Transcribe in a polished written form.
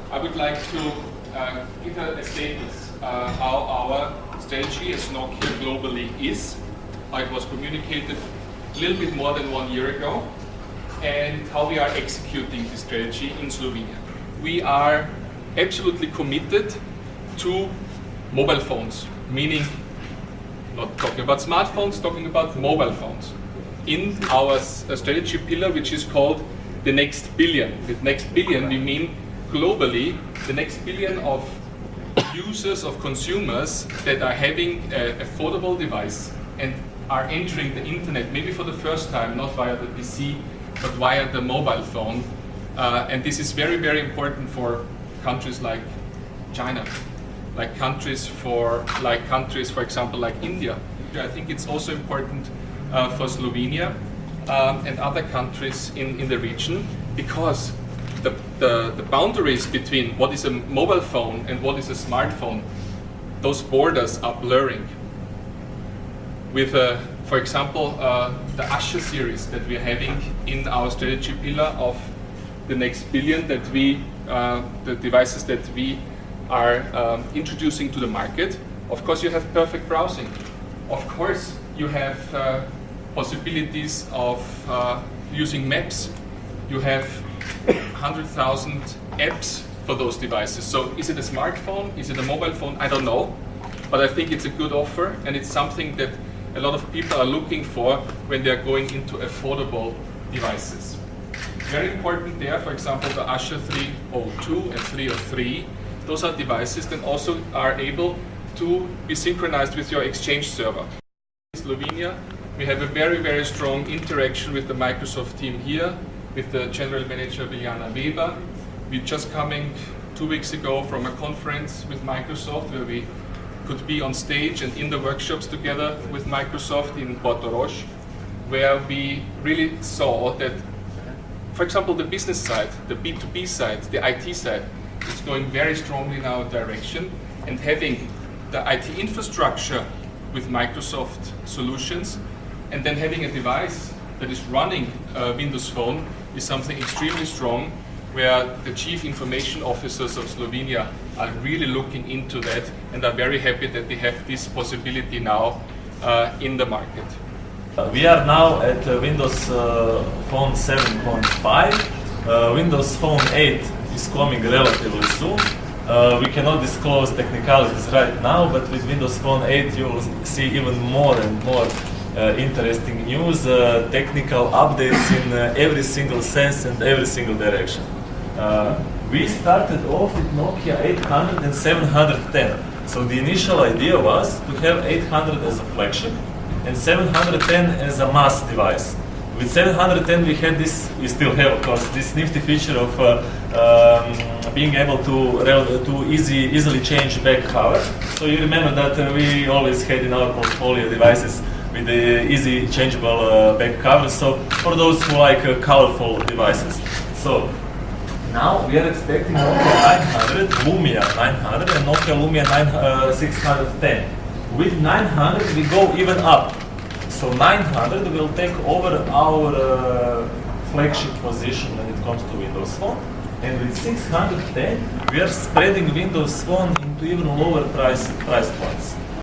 I would like to give a status how our strategy as Nokia globally is, how it was communicated a little bit more than 1 year ago, and how we are executing the strategy in Slovenia. We are absolutely committed to mobile phones, meaning not talking about smartphones, talking about mobile phones. In our strategy pillar, which is called the next billion. With next billion, we mean globally the next billion of users, of consumers that are having an affordable device and are entering the internet, maybe for the first time, not via the PC, but via the mobile phone. And this is very, very important for countries like China, like countries, for example, like India. I think it's also important for Slovenia and other countries in the region, because the boundaries between what is a mobile phone and what is a smartphone, those borders are blurring. With, for example, the Asha series that we're having in our strategy pillar of the next billion, that we, the devices that we are introducing to the market. Of course, you have perfect browsing. Of course, you have possibilities of using maps. You have 100,000 apps for those devices. So is it a smartphone? Is it a mobile phone? I don't know. But I think it's a good offer, and it's something that a lot of people are looking for when they are going into affordable devices. Very important there, for example, the Asha 302 and 303. Those are devices that also are able to be synchronized with your Exchange server. In Slovenia, we have a very, very strong interaction with the Microsoft team here, with the General Manager Biljana Weber. We're just coming 2 weeks ago from a conference with Microsoft where we could be on stage and in the workshops together with Microsoft in Portorož, where we really saw that, for example, the business side, the B2B side, the IT side, is going very strongly in our direction, and having the IT infrastructure with Microsoft solutions and then having a device that is running Windows Phone is something extremely strong, where the chief information officers of Slovenia are really looking into that and are very happy that they have this possibility now in the market. We are now at Windows Phone 7.5. Windows Phone 8 is coming relatively soon. We cannot disclose technicalities right now, but with Windows Phone 8 you will see even more and more interesting news, technical updates in every single sense and every single direction. We started off with Nokia 800 and 710. So the initial idea was to have 800 as a flagship and 710 as a mass device. With 710 we had this, we still have of course, this nifty feature of being able to easily change back cover. So you remember that we always had in our portfolio devices with the easy changeable back covers, so for those who like colorful devices. So now we are expecting Nokia 900, Lumia 900 and Nokia Lumia 610. With 900 we go even up. So 900 will take over our flagship position when it comes to Windows Phone. And with 610 we are spreading Windows Phone into even lower price points.